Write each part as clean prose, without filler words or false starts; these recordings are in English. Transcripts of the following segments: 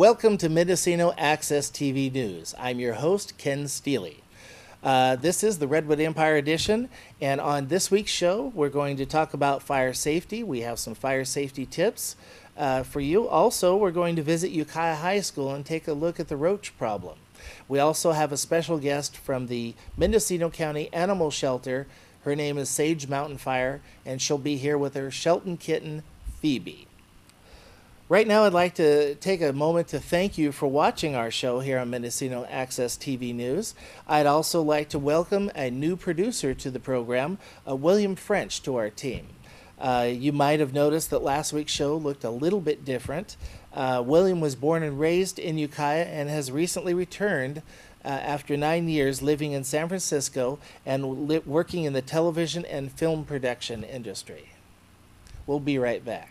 Welcome to Mendocino Access TV News. I'm your host, Ken Steely. This is the Redwood Empire Edition, and on this week's show, we're going to talk about fire safety. We have some fire safety tips for you. Also, we're going to visit Ukiah High School and take a look at the roach problem. We also have a special guest from the Mendocino County Animal Shelter. Her name is Sage Mountainfire, and she'll be here with her Shelton kitten, Phoebe. Right now, I'd like to take a moment to thank you for watching our show here on Mendocino Access TV News. I'd also like to welcome a new producer to the program, William French, to our team. You might have noticed that last week's show looked a little bit different. William was born and raised in Ukiah and has recently returned after 9 years living in San Francisco and working in the television and film production industry. We'll be right back.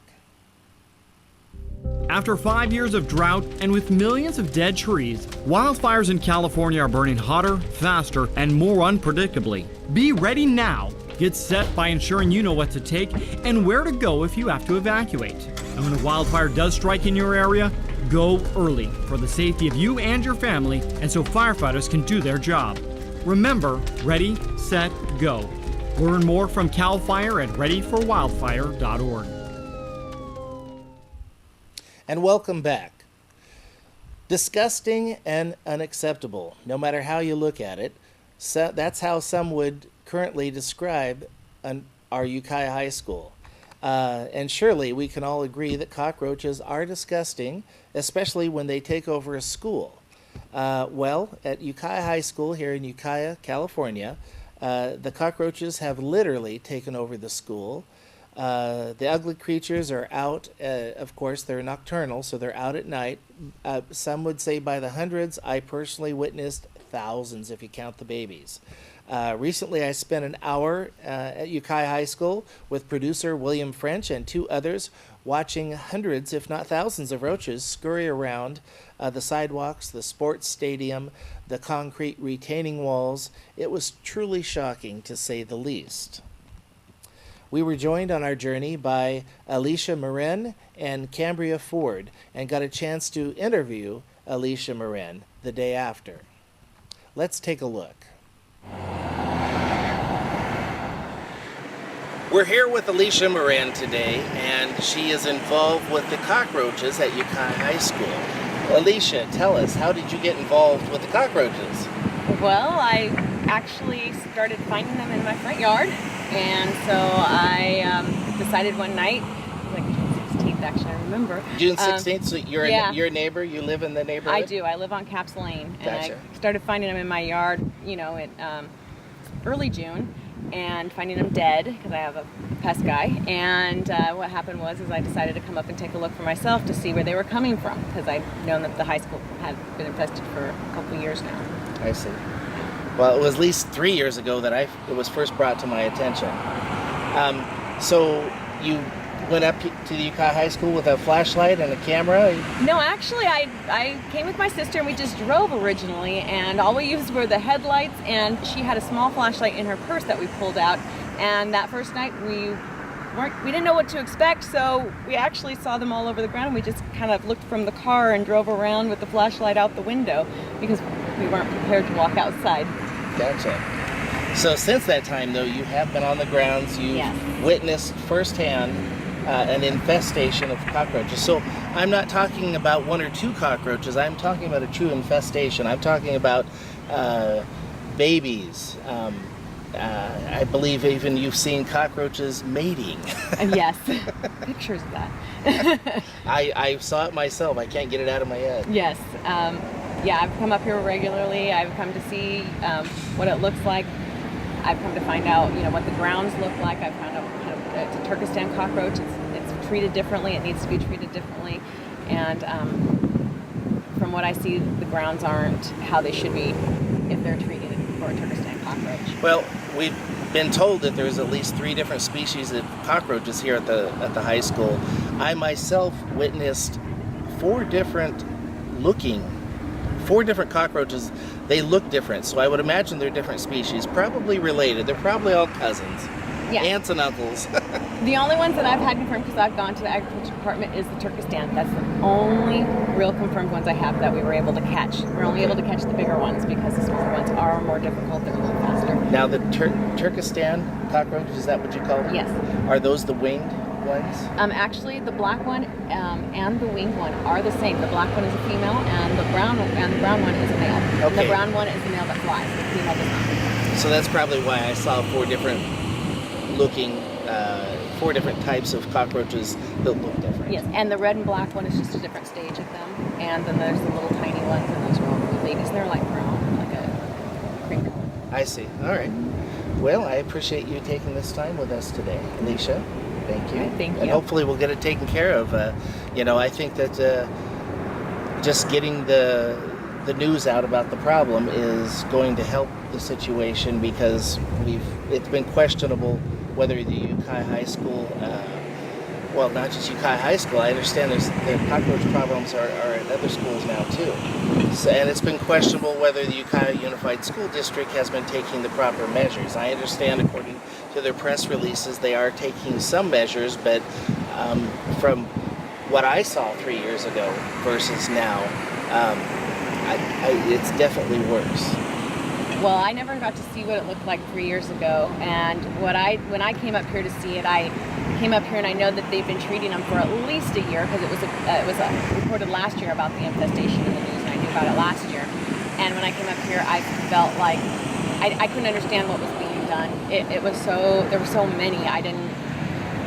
After 5 years of drought and with millions of dead trees, wildfires in California are burning hotter, faster, and more unpredictably. Be ready now. Get set by ensuring you know what to take and where to go if you have to evacuate. And when a wildfire does strike in your area, go early for the safety of you and your family and so firefighters can do their job. Remember, ready, set, go. Learn more from CAL FIRE at readyforwildfire.org. And welcome back. Disgusting and unacceptable, no matter how you look at it. So that's how some would currently describe our Ukiah High School. And surely we can all agree that cockroaches are disgusting, especially when they take over a school. Well, at Ukiah High School here in Ukiah, California, the cockroaches have literally taken over the school. The ugly creatures are out, of course, they're nocturnal, so they're out at night. Some would say by the hundreds. I personally witnessed thousands if you count the babies. Recently, I spent an hour at Ukiah High School with producer William French and two others watching hundreds, if not thousands, of roaches scurry around the sidewalks, the sports stadium, the concrete retaining walls. It was truly shocking, to say the least. We were joined on our journey by Alicia Marin and Cambria Ford and got a chance to interview Alicia Marin the day after. Let's take a look. We're here with Alicia Marin today, and she is involved with the cockroaches at Ukiah High School. Alicia, tell us, how did you get involved with the cockroaches? Well, I actually started finding them in my front yard. And so I decided one night, like June 16th actually, I remember. June 16th, so you're a neighbor? You live in the neighborhood? I do. I live on Caps Lane. And Gotcha. I started finding them in my yard, you know, in early June, and finding them dead because I have a pest guy. And what happened was I decided to come up and take a look for myself to see where they were coming from, because I'd known that the high school had been infested for a couple of years now. I see. Well, it was at least 3 years ago that it was first brought to my attention. So you went up to the Ukiah High School with a flashlight and a camera? No, actually, I came with my sister and we just drove originally, and all we used were the headlights, and she had a small flashlight in her purse that we pulled out. And that first night we didn't know what to expect, so we actually saw them all over the ground. We just kind of looked from the car and drove around with the flashlight out the window because we weren't prepared to walk outside. Gotcha. So since that time, though, you have been on the grounds. You've witnessed firsthand an infestation of cockroaches. So I'm not talking about one or two cockroaches. I'm talking about a true infestation. I'm talking about babies. I believe even you've seen cockroaches mating. Yes, pictures of that. I saw it myself. I can't get it out of my head. Yes. Yeah, I've come up here regularly. I've come to see what it looks like. I've come to find out, you know, what the grounds look like. I've found out it's a Turkestan cockroach. It's treated differently. It needs to be treated differently. And from what I see, the grounds aren't how they should be if they're treated for a Turkestan cockroach. Well, we've been told that there's at least 3 different species of cockroaches here at the high school. I myself witnessed 4 different cockroaches. They look different, so I would imagine they're different species, probably related. They're probably all cousins. Yeah. Aunts and uncles. The only ones that I've had confirmed, because I've gone to the agriculture department, is the Turkestan. That's the only real confirmed ones I have that we were able to catch. We're only able to catch the bigger ones because the smaller ones are more difficult. They're a little faster. Now the Turkestan cockroach, is that what you call them? Yes. Are those the winged ones? Actually, the black one and the winged one are the same. The black one is a female, and the brown one is a male. Okay. And the brown one is the male that flies. The female does not. So that's probably why I saw four different types of cockroaches that look different. Yes, and the red and black one is just a different stage of them. And then there's the little tiny ones, and those are all the babies. They're like brown, like a cream color. I see. All right. Well, I appreciate you taking this time with us today, Alicia. Thank you. All right, thank you. And hopefully we'll get it taken care of. I think that just getting the news out about the problem is going to help the situation, because it's been questionable whether the Ukiah High School, well, not just Ukiah High School, I understand the cockroach problems are at other schools now too. So, and it's been questionable whether the Ukiah Unified School District has been taking the proper measures. I understand, according to their press releases, they are taking some measures, but from what I saw 3 years ago versus now, it's definitely worse. Well, I never got to see what it looked like 3 years ago, and when I came up here to see it, I came up here and I know that they've been treating them for at least a year, because it was reported last year about the infestation in the news, and I knew about it last year. And when I came up here, I felt like I couldn't understand what was being done. There were so many.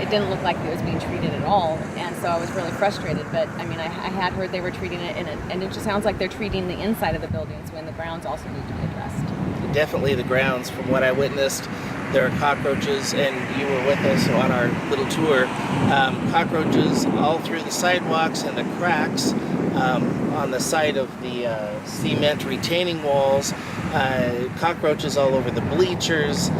It didn't look like it was being treated at all, and so I was really frustrated. But I mean, I had heard they were treating it, and it just sounds like they're treating the inside of the buildings when the grounds also need to be addressed. Definitely the grounds. From what I witnessed, there are cockroaches, and you were with us on our little tour. Cockroaches all through the sidewalks and the cracks on the side of the cement retaining walls. Cockroaches all over the bleachers.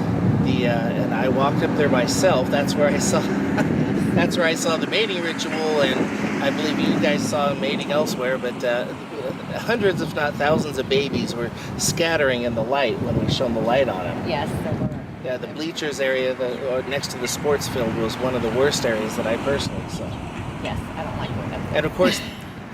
And I walked up there myself. That's where I saw the mating ritual, and I believe you guys saw mating elsewhere. But hundreds, if not thousands, of babies were scattering in the light when we shone the light on them. Yes, there were. Yeah, the bleachers area next to the sports field was one of the worst areas that I personally saw. Yes, I don't like going up there. And of course,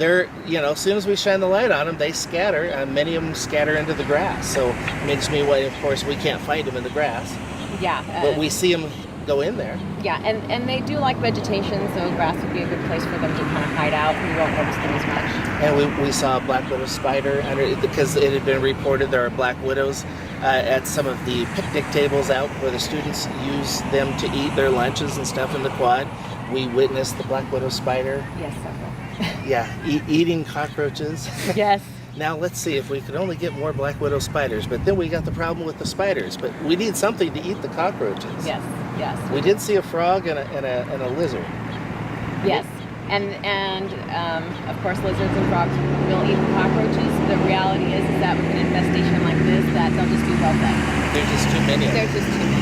as soon as we shine the light on them, they scatter. Many of them scatter into the grass. So it makes me why, of course, we can't find them in the grass. Yeah. But we see them go in there. Yeah, and they do like vegetation, so grass would be a good place for them to kind of hide out. We won't notice them as much. And we saw a black widow spider because it had been reported there are black widows at some of the picnic tables out where the students use them to eat their lunches and stuff in the quad. We witnessed the black widow spider. Yes, several. Yeah, eating cockroaches. Yes. Now let's see if we could only get more black widow spiders, but then we got the problem with the spiders. But we need something to eat the cockroaches. Yes, yes. We did see a frog and a lizard. Yes, and of course lizards and frogs will eat the cockroaches. The reality is that with an infestation like this, that they'll just be well fed. There's just too many of them. There's just too many.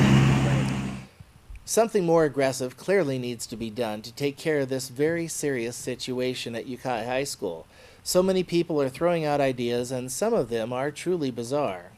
Something more aggressive clearly needs to be done to take care of this very serious situation at Ukiah High School. So many people are throwing out ideas, and some of them are truly bizarre.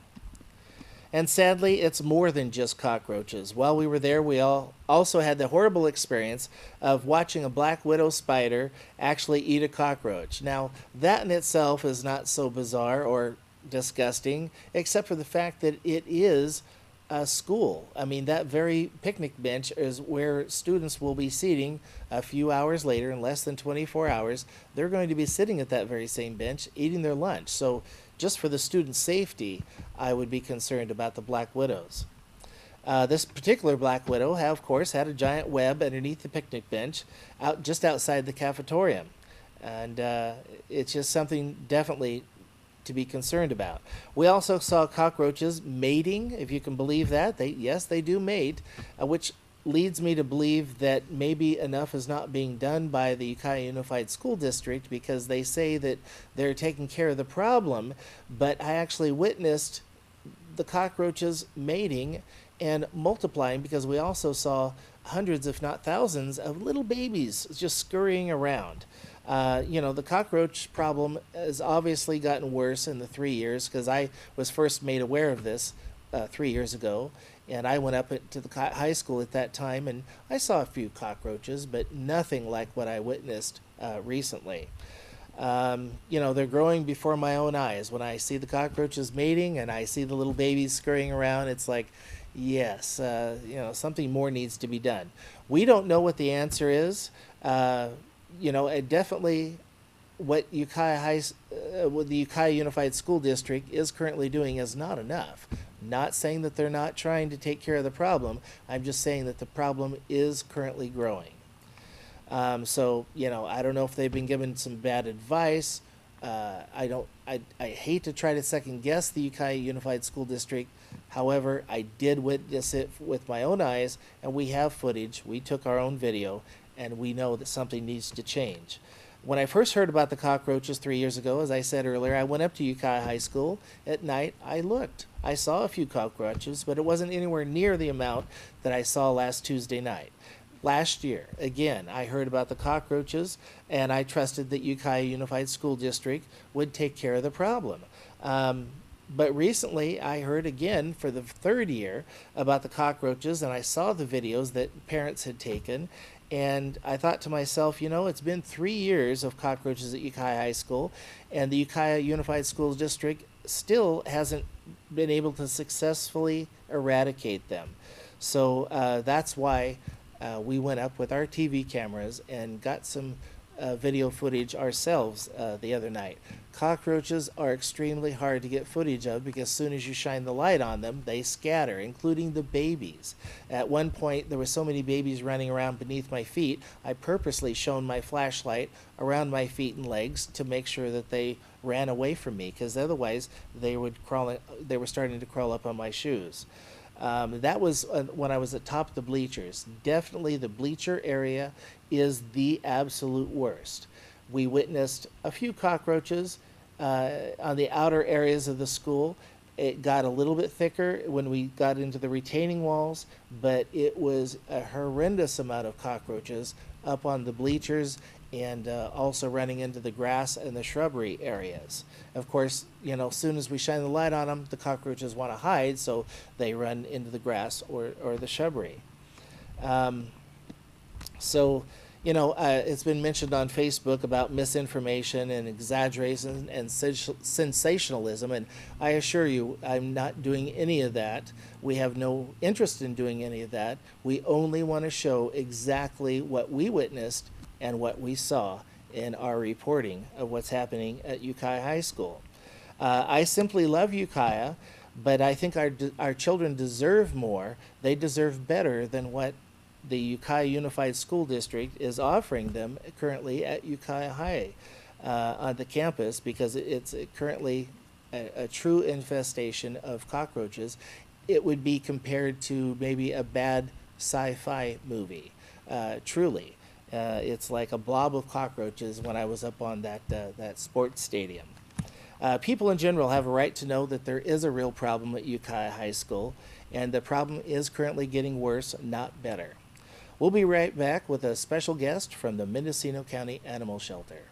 And sadly, it's more than just cockroaches. While we were there, we also had the horrible experience of watching a black widow spider actually eat a cockroach. Now, that in itself is not so bizarre or disgusting, except for the fact that it is a school. I mean, that very picnic bench is where students will be seating a few hours later, in less than 24 hours. They're going to be sitting at that very same bench eating their lunch. So just for the student safety, I would be concerned about the black widows. This particular black widow, of course, had a giant web underneath the picnic bench just outside the cafetorium. And it's just something definitely to be concerned about. We also saw cockroaches mating, if you can believe that. Yes, they do mate, which leads me to believe that maybe enough is not being done by the Ukiah Unified School District, because they say that they're taking care of the problem, but I actually witnessed the cockroaches mating and multiplying, because we also saw hundreds, if not thousands, of little babies just scurrying around. The cockroach problem has obviously gotten worse in the 3 years, because I was first made aware of this 3 years ago, And I went up to the high school at that time, and I saw a few cockroaches, but nothing like what I witnessed recently. They're growing before my own eyes. When I see the cockroaches mating and I see the little babies scurrying around, it's like, yes, something more needs to be done. We don't know what the answer is. And definitely what the Ukiah Unified School District is currently doing is not enough. Not saying that they're not trying to take care of the problem. I'm just saying that the problem is currently growing. I don't know if they've been given some bad advice. I hate to try to second guess the Ukiah Unified School District. However, I did witness it with my own eyes, and we have footage. We took our own video, and we know that something needs to change. When I first heard about the cockroaches 3 years ago, as I said earlier, I went up to Ukiah High School at night. I looked. I saw a few cockroaches, but it wasn't anywhere near the amount that I saw last Tuesday night. Last year, again, I heard about the cockroaches, and I trusted that Ukiah Unified School District would take care of the problem. But recently, I heard again for the third year about the cockroaches, and I saw the videos that parents had taken, and I thought to myself, it's been 3 years of cockroaches at Ukiah High School, and the Ukiah Unified School District still hasn't been able to successfully eradicate them. So that's why we went up with our TV cameras and got some video footage ourselves the other night. Cockroaches are extremely hard to get footage of because as soon as you shine the light on them, they scatter, including the babies. At one point, there were so many babies running around beneath my feet, I purposely shone my flashlight around my feet and legs to make sure that they ran away from me, because otherwise they were starting to crawl up on my shoes. That was when I was at top of the bleachers. Definitely the bleacher area is the absolute worst. We witnessed a few cockroaches on the outer areas of the school. It got a little bit thicker when we got into the retaining walls, but it was a horrendous amount of cockroaches up on the bleachers and also running into the grass and the shrubbery areas. Of course, as soon as we shine the light on them, the cockroaches want to hide, so they run into the grass or the shrubbery. It's been mentioned on Facebook about misinformation and exaggeration and sensationalism, and I assure you, I'm not doing any of that. We have no interest in doing any of that. We only want to show exactly what we witnessed and what we saw in our reporting of what's happening at Ukiah High School. I simply love Ukiah, but I think our children deserve more. They deserve better than what the Ukiah Unified School District is offering them currently at Ukiah High on the campus, because it's currently a true infestation of cockroaches. It would be compared to maybe a bad sci-fi movie, truly. It's like a blob of cockroaches when I was up on that sports stadium. People in general have a right to know that there is a real problem at Ukiah High School, and the problem is currently getting worse, not better. We'll be right back with a special guest from the Mendocino County Animal Shelter.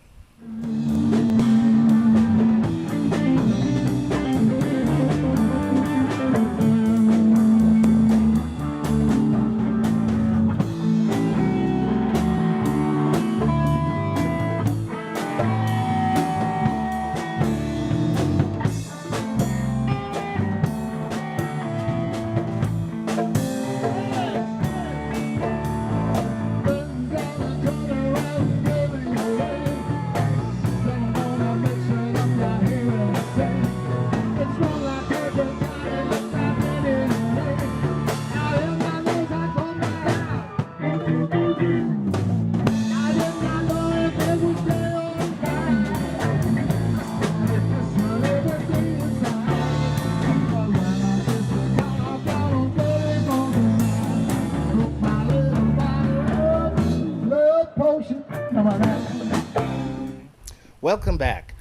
Welcome back.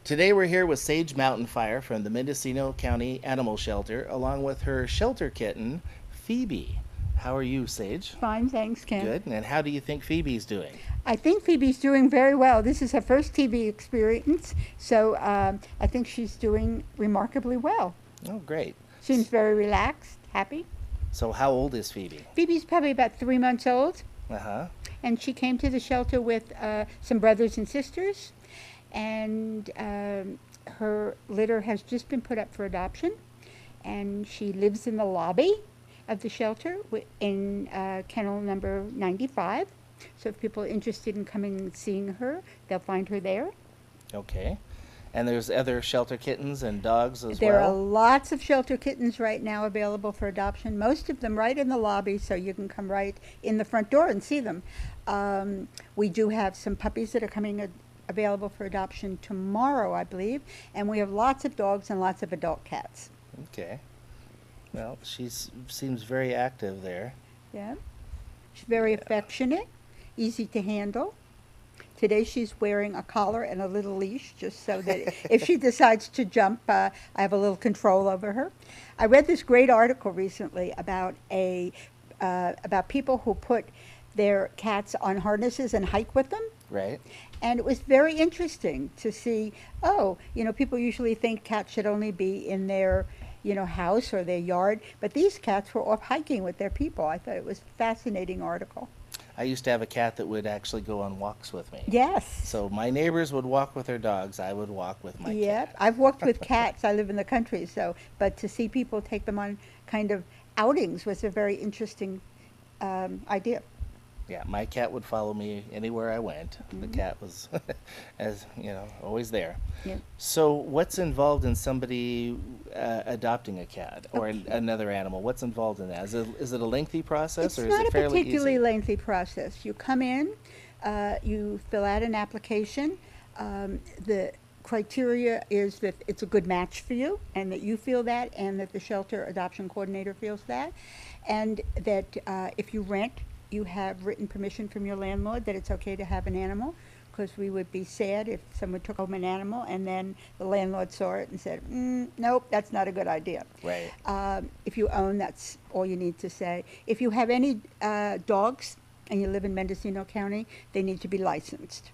Today we're here with Sage Mountainfire from the Mendocino County Animal Shelter, along with her shelter kitten, Phoebe. How are you, Sage? Fine, thanks, Ken. Good. And how do you think Phoebe's doing? I think Phoebe's doing very well. This is her first TV experience, so I think she's doing remarkably well. Oh, great. Seems very relaxed, happy. So how old is Phoebe? Phoebe's probably about 3 months old, Uh-huh. and she came to the shelter with some brothers and sisters, and her litter has just been put up for adoption, and she lives in the lobby of the shelter in kennel number 95. So if people are interested in coming and seeing her, they'll find her there. Okay. And there's other shelter kittens and dogs as There are well? lots of shelter kittens right now available for adoption, most of them right in the lobby, so you can come right in the front door and see them. We do have some puppies that are coming available for adoption tomorrow, I believe, and we have lots of dogs and lots of adult cats. Okay. Well, she seems very active there. Yeah. She's very affectionate, easy to handle. Today she's wearing a collar and a little leash just so that if she decides to jump, I have a little control over her. I read this great article recently about about people who put their cats on harnesses and hike with them. Right. And it was very interesting to see, people usually think cats should only be in their, house or their yard, but these cats were off hiking with their people. I thought it was a fascinating article. I used to have a cat that would actually go on walks with me. Yes. So my neighbors would walk with their dogs. I would walk with my Yep. cat. I've walked with cats. I live in the country, but to see people take them on kind of outings was a very interesting idea. Yeah, my cat would follow me anywhere I went. The cat was, always there. Yep. So what's involved in somebody adopting a cat or another animal? What's involved in that? Is it a lengthy process It's or is not it a fairly particularly easy? lengthy process. You come in, you fill out an application. The criteria is that it's a good match for you and that you feel that and that the shelter adoption coordinator feels that, and that if you rent, you have written permission from your landlord that it's okay to have an animal, because we would be sad if someone took home an animal and then the landlord saw it and said, nope, that's not a good idea. Right. If you own, that's all you need to say. If you have any dogs and you live in Mendocino County, they need to be licensed.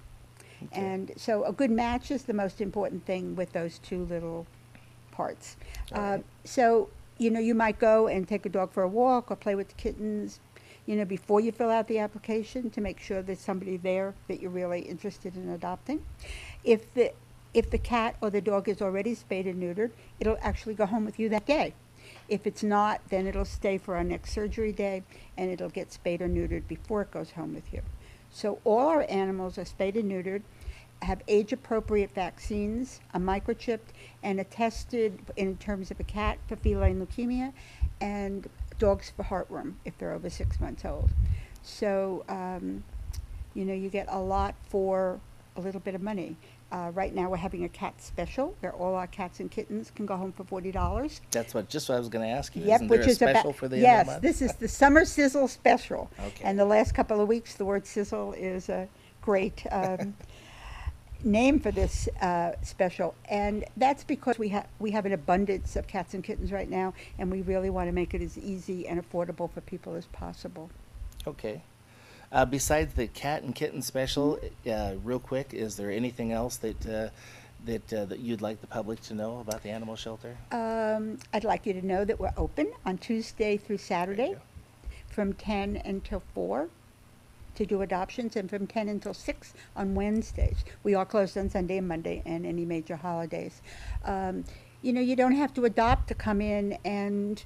Okay. And so a good match is the most important thing with those two little parts. All right. So, you might go and take a dog for a walk or play with the kittens, before you fill out the application to make sure there's somebody there that you're really interested in adopting. If the cat or the dog is already spayed and neutered, it'll actually go home with you that day. If it's not, then it'll stay for our next surgery day and it'll get spayed or neutered before it goes home with you. So all our animals are spayed and neutered, have age-appropriate vaccines, are microchipped, and are tested in terms of a cat for feline leukemia and dogs for heartworm if they're over 6 months old. So, you get a lot for a little bit of money. Right now we're having a cat special where all our cats and kittens can go home for $40. That's just what I was going to ask you. Yep, Isn't there which a is special about, for the end yes, of the month? this is the Summer Sizzle Special. Okay. And the last couple of weeks, the word sizzle is a great name for this special, and that's because we have an abundance of cats and kittens right now, and we really want to make it as easy and affordable for people as possible. Okay. Besides the cat and kitten special, real quick, is there anything else that you'd like the public to know about the animal shelter? I'd like you to know that we're open on Tuesday through There you Saturday go. from 10 until 4 to do adoptions, and from 10 until 6 on Wednesdays. We are closed on Sunday and Monday and any major holidays. You don't have to adopt to come in and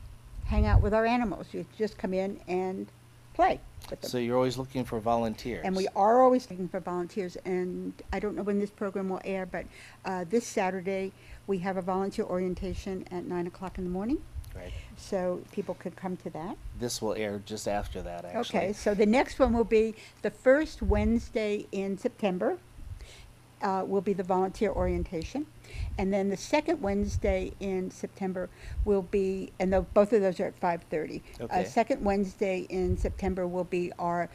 hang out with our animals. You just come in and play with them. So you're always looking for volunteers. And we are always looking for volunteers, and I don't know when this program will air, but this Saturday we have a volunteer orientation at 9 o'clock in the morning. Right. So people could come to that. This will air just after that, actually. Okay, so the next one will be the first Wednesday in September, will be the volunteer orientation. And then the second Wednesday in September will be, and both of those are at 5:30. Okay. Second Wednesday in September will be our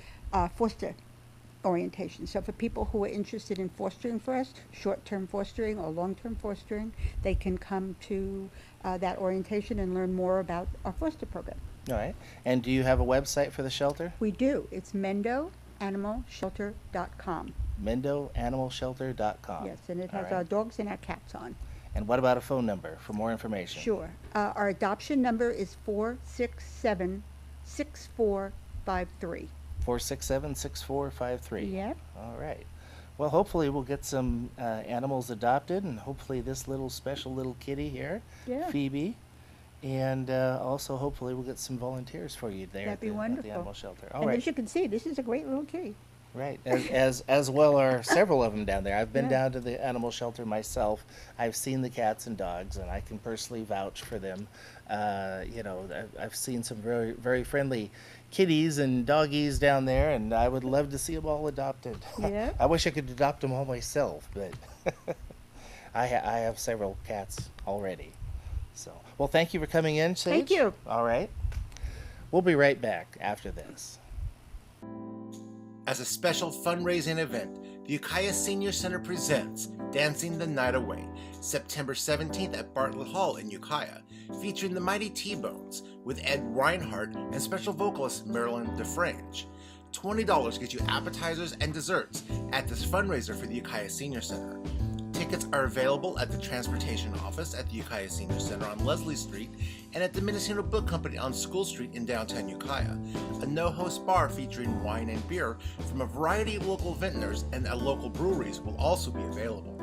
foster orientation. So for people who are interested in fostering for us, short-term fostering or long-term fostering, they can come to that orientation and learn more about our foster program. All right. And do you have a website for the shelter? We do. It's mendoanimalshelter.com. MendoAnimalShelter.com. Yes, and it All has right. our dogs and our cats on. And what about a phone number for more information? Sure. Our adoption number is 467-6453. 467-6453. Yep. All right. Well, hopefully we'll get some animals adopted, and hopefully this little special little kitty here, Yeah. Phoebe, and also hopefully we'll get some volunteers for you there That'd at be the wonderful. animal shelter. All And right. as you can see, this is a great little kitty. Right, as well are several of them down there. I've been Yeah. down to the animal shelter myself. I've seen the cats and dogs, and I can personally vouch for them. I've seen some very, very friendly kitties and doggies down there, and I would love to see them all adopted. Yeah. I wish I could adopt them all myself, but I have several cats already. So, well, thank you for coming in, Sage. Thank you. All right. We'll be right back after this. As a special fundraising event, the Ukiah Senior Center presents Dancing the Night Away, September 17th at Bartlett Hall in Ukiah, featuring the Mighty T-Bones with Ed Reinhardt and special vocalist Marilyn DeFrange. $20 gets you appetizers and desserts at this fundraiser for the Ukiah Senior Center. Tickets are available at the Transportation Office at the Ukiah Senior Center on Leslie Street and at the Mendocino Book Company on School Street in downtown Ukiah. A no-host bar featuring wine and beer from a variety of local vintners and local breweries will also be available.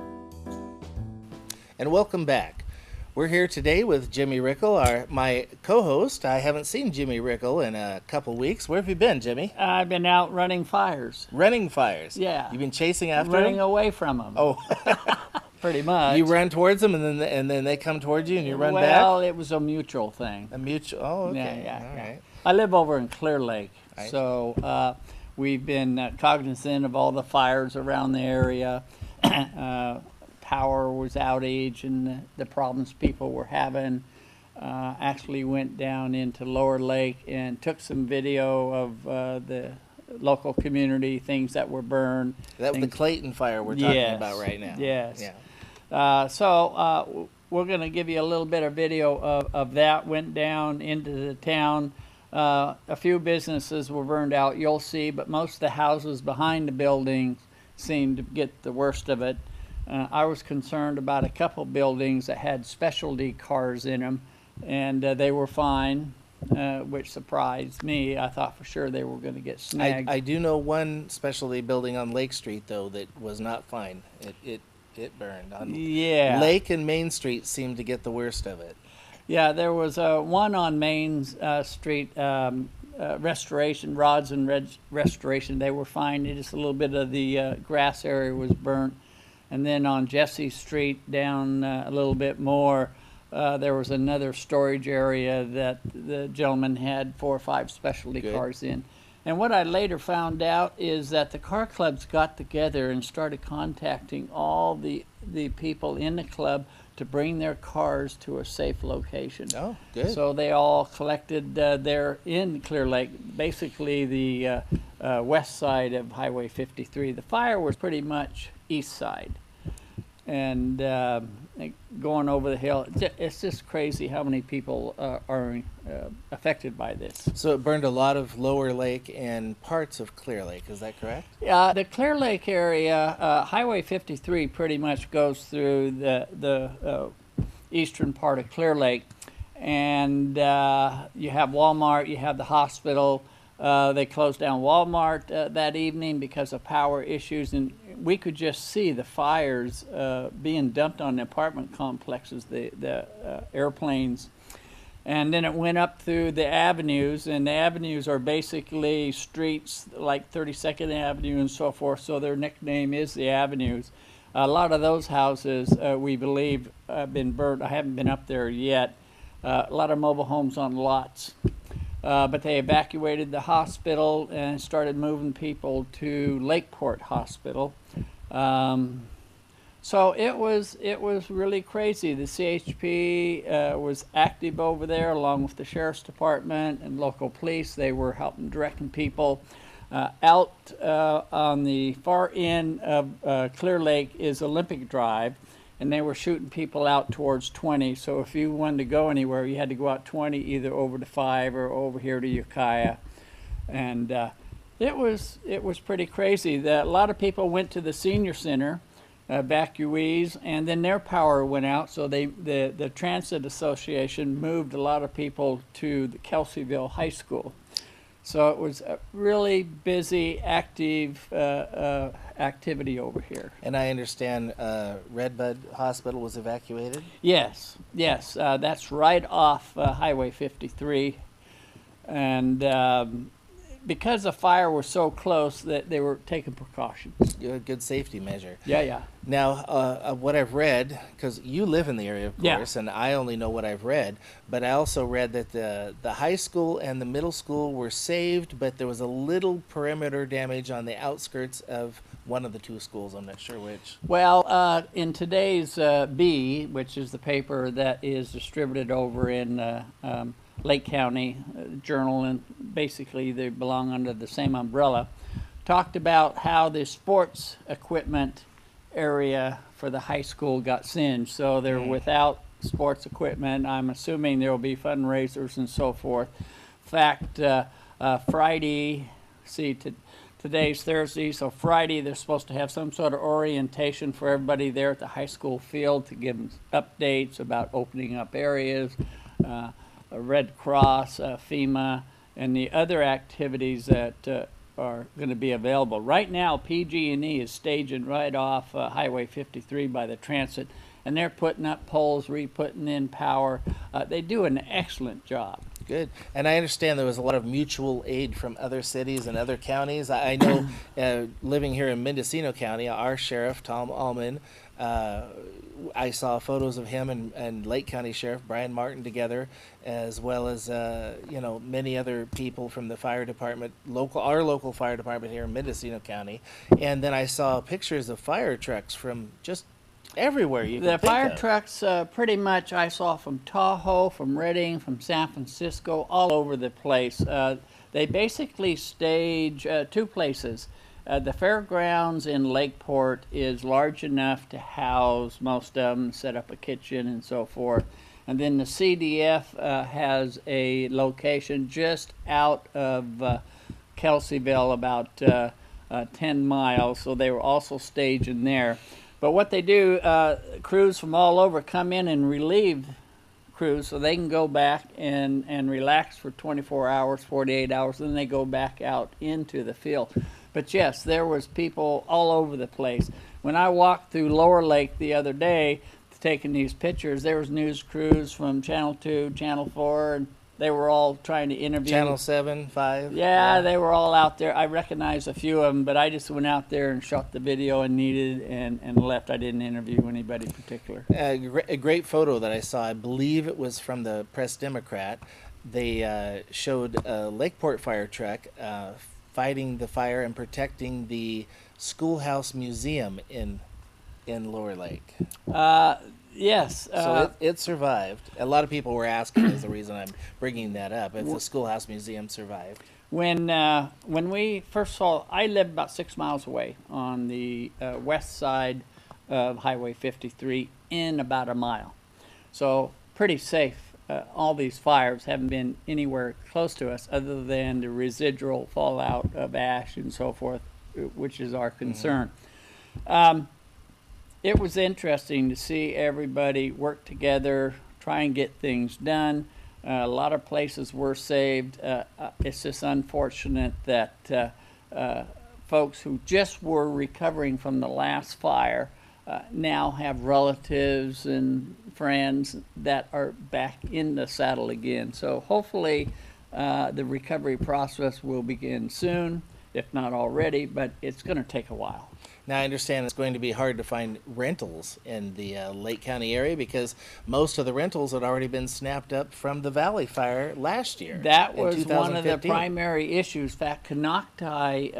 And welcome back. We're here today with Jimmy Rickel, my co-host. I haven't seen Jimmy Rickel in a couple weeks. Where have you been, Jimmy? I've been out running fires. Running fires. Yeah. You've been chasing after Running them? away from them. Oh, pretty much. you run towards them, and then they come towards you, and you run back. Well, it was a mutual thing. A mutual. Oh, okay. Yeah. All right. I live over in Clear Lake, Right. so we've been cognizant of all the fires around the area. Power was outage and the problems people were having. Actually went down into Lower Lake and took some video of the local community, things that were burned. That was the things- Clayton Fire we're talking Yes, about right now. yes. Yeah. So we're going to give you a little bit of video of that. Went down into the town. A few businesses were burned out, you'll see, but most of the houses behind the buildings seemed to get the worst of it. I was concerned about a couple buildings that had specialty cars in them, and they were fine, which surprised me. I thought for sure they were going to get snagged. I do know one specialty building on Lake Street, though, that was not fine. It burned. Yeah. Lake and Main Street seemed to get the worst of it. Yeah, there was one on Main Street, restoration, rods and restoration. They were fine. Just a little bit of the grass area was burnt. And then on Jesse Street down a little bit more, there was another storage area that the gentleman had 4 or 5 specialty Good. cars in. And what I later found out is that the car clubs got together and started contacting all the people in the club to bring their cars to a safe location. Oh, good. So they all collected there in Clear Lake, basically the west side of Highway 53. The fire was pretty much east side. And going over the hill, it's just crazy how many people are affected by this. So it burned a lot of Lower Lake and parts of Clear Lake, is that correct? The Clear Lake area, Highway 53 pretty much goes through the eastern part of Clear Lake. And you have Walmart, you have the hospital. They closed down Walmart that evening because of power issues, and we could just see the fires being dumped on the apartment complexes, the airplanes. And then it went up through the avenues, and the avenues are basically streets like 32nd Avenue and so forth, so their nickname is the avenues. A lot of those houses, we believe, have been burned. I haven't been up there yet. A lot of mobile homes on lots. But they evacuated the hospital and started moving people to Lakeport Hospital. So it was really crazy. The CHP was active over there along with the Sheriff's Department and local police. They were helping directing people. Out on the far end of Clear Lake is Olympic Drive, and they were shooting people out towards 20. So if you wanted to go anywhere, you had to go out 20, either over to 5 or over here to Ukiah. And it was pretty crazy. A lot of people went to the senior center evacuees, and then their power went out, so the Transit Association moved a lot of people to the Kelseyville High School. So it was a really busy, active activity over here. And I understand Redwood Hospital was evacuated? Yes, that's right off Highway 53. And because the fire was so close that they were taking precautions. Good safety measure. Yeah. Now, what I've read, because you live in the area, of Yeah. course, and I only know what I've read, but I also read that the high school and the middle school were saved, but there was a little perimeter damage on the outskirts of one of the two schools. I'm not sure which. Well, in today's B, which is the paper that is distributed over in Lake County Journal, and basically they belong under the same umbrella, talked about how the sports equipment area for the high school got singed. So they're without sports equipment. I'm assuming there will be fundraisers and so forth. In fact, Friday, today's Thursday, so Friday they're supposed to have some sort of orientation for everybody there at the high school field to give them updates about opening up areas, Red Cross, FEMA, and the other activities that are going to be available. Right now, PG&E is staging right off Highway 53 by the transit, and they're putting up poles, re-putting in power. They do an excellent job. Good. And I understand there was a lot of mutual aid from other cities and other counties. I know living here in Mendocino County, our sheriff, Tom Allman, I saw photos of him and Lake County Sheriff Brian Martin together, as well as many other people from the fire department, our local fire department here in Mendocino County. And then I saw pictures of fire trucks from just everywhere you can The think fire of. trucks, pretty much I saw from Tahoe, from Redding, from San Francisco, all over the place. They basically stage two places. The fairgrounds in Lakeport is large enough to house most of them, set up a kitchen and so forth. And then the CDF has a location just out of Kelseyville, about 10 miles, so they were also staging there. But what they do, crews from all over come in and relieve crews so they can go back and relax for 24 hours, 48 hours, then they go back out into the field. But yes, there was people all over the place. When I walked through Lower Lake the other day taking these pictures, there was news crews from Channel 2, Channel 4, and they were all trying to interview. Channel 7, 5. Yeah, they were all out there. I recognized a few of them, but I just went out there and shot the video and needed and left. I didn't interview anybody in particular. A great photo that I saw, I believe it was from the Press Democrat. They showed a Lakeport fire truck fighting the fire and protecting the schoolhouse museum in Lower Lake. Yes. So it survived. A lot of people were asking, is the reason I'm bringing that up. If the schoolhouse museum survived. When we first saw, I live about 6 miles away on the west side of Highway 53 in about a mile. So pretty safe. All these fires haven't been anywhere close to us other than the residual fallout of ash and so forth, which is our concern. It was interesting to see everybody work together, try and get things done. A lot of places were saved. It's just unfortunate that folks who just were recovering from the last fire now have relatives and friends that are back in the saddle again. So hopefully the recovery process will begin soon, if not already, but it's going to take a while. Now, I understand it's going to be hard to find rentals in the Lake County area because most of the rentals had already been snapped up from the Valley Fire last year. That in was one of the 2015. primary issues. In fact, Konocti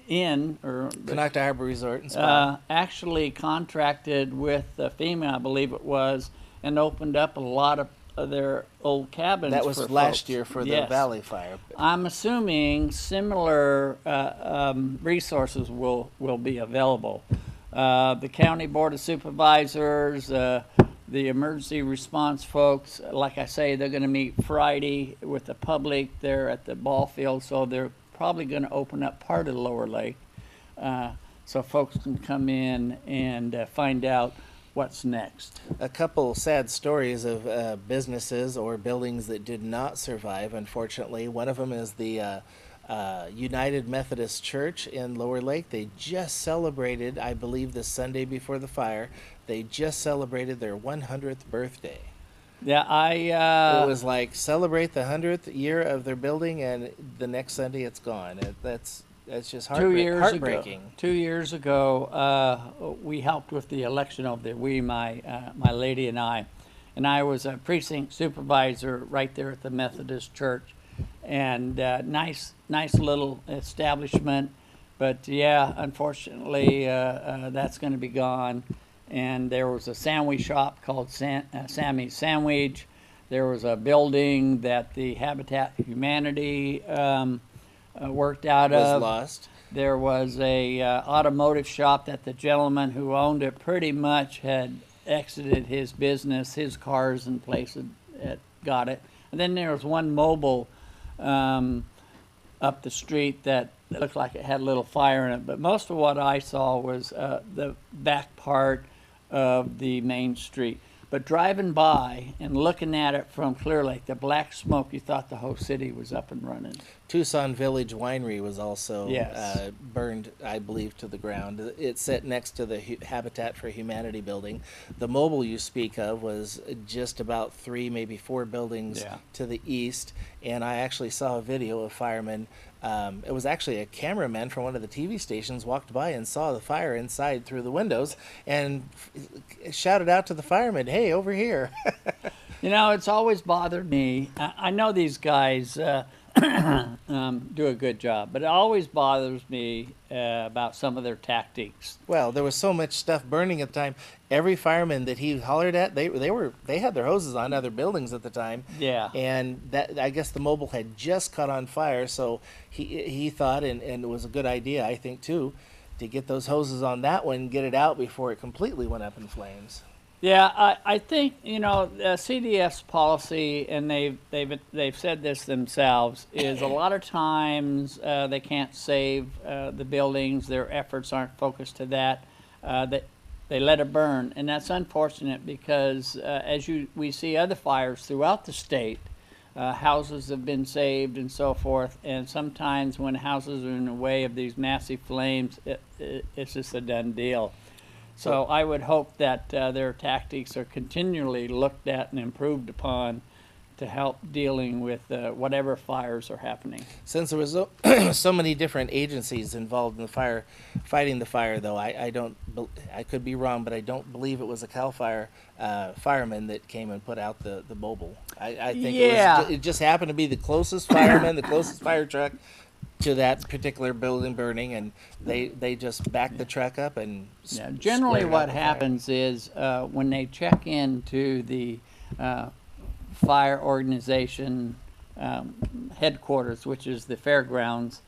Inn, or Konocti Harbor Resort and Spa. actually contracted with FEMA, I believe it was, and opened up a lot of their old cabins. That was for last folks. year for the Yes. Valley Fire. I'm assuming similar resources will be available. The County Board of Supervisors, the emergency response folks, like I say, they're going to meet Friday with the public there at the ball field, so they're probably going to open up part of the Lower Lake. so folks can come in and find out what's next. A couple sad stories of businesses or buildings that did not survive, unfortunately. One of them is the United Methodist Church in Lower Lake. They just celebrated, I believe, the Sunday before the fire, they just celebrated their 100th birthday. Yeah, it was like celebrate the 100th year of their building, and the next Sunday it's gone. That's just heartbreaking. 2 years ago, we helped with the election over there. My lady and I was a precinct supervisor right there at the Methodist Church, and nice little establishment. But yeah, unfortunately, that's going to be gone. And there was a sandwich shop called Sammy's Sandwich. There was a building that the Habitat for Humanity worked out of. Was lost. There was a automotive shop that the gentleman who owned it pretty much had exited his business, his cars and places had got it. And then there was one mobile up the street that looked like it had a little fire in it. But most of what I saw was the back part of the main street. But driving by and looking at it from Clear Lake, the black smoke, you thought the whole city was up and running. Tucson Village Winery was also Yes. burned, I believe, to the ground. It sat next to the Habitat for Humanity building. The mobile you speak of was just about 3, maybe 4 buildings Yeah. to the east, and I actually saw a video of firemen. It was actually a cameraman from one of the TV stations walked by and saw the fire inside through the windows and shouted out to the firemen, "Hey, over here." You know, it's always bothered me. I know these guys do a good job, but it always bothers me about some of their tactics. Well, there was so much stuff burning at the time. Every fireman that he hollered at, they had their hoses on other buildings at the time. Yeah. And that, I guess the mobile had just caught on fire, so he thought, and it was a good idea, I think too, to get those hoses on that one and get it out before it completely went up in flames. Yeah, I think, you know, CDF's policy, and they've said this themselves, is a lot of times they can't save the buildings. Their efforts aren't focused to that. They let it burn, and that's unfortunate because we see other fires throughout the state, houses have been saved and so forth, and sometimes when houses are in the way of these massive flames, it's just a done deal. So I would hope that their tactics are continually looked at and improved upon to help dealing with whatever fires are happening. Since there was so many different agencies involved in the fighting the fire, though, I could be wrong, but I don't believe it was a CAL FIRE fireman that came and put out the mobile. I think it just happened to be the closest fireman, the closest fire truck to that particular building burning, and they just backed the truck up and generally what fire. happens is when they check into the fire organization headquarters, which is the fairgrounds,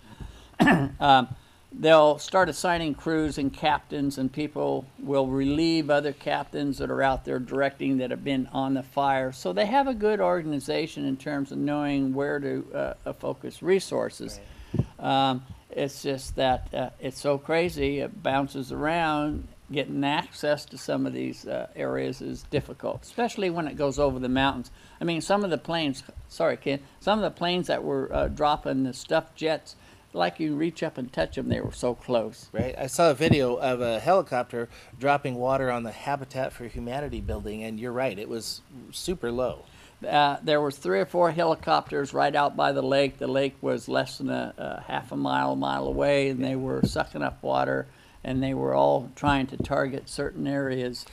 they'll start assigning crews and captains, and people will relieve other captains that are out there directing that have been on the fire. So they have a good organization in terms of knowing where to focus resources. Right. It's just that it's so crazy, it bounces around. Getting access to some of these areas is difficult, especially when it goes over the mountains. I mean, some of the planes, sorry Ken, some of the planes that were dropping the stuffed jets, like you reach up and touch them, they were so close. Right. I saw a video of a helicopter dropping water on the Habitat for Humanity building, and you're right, it was super low. There was 3 or 4 helicopters right out by the lake. The lake was less than a half a mile away, and they were sucking up water, and they were all trying to target certain areas.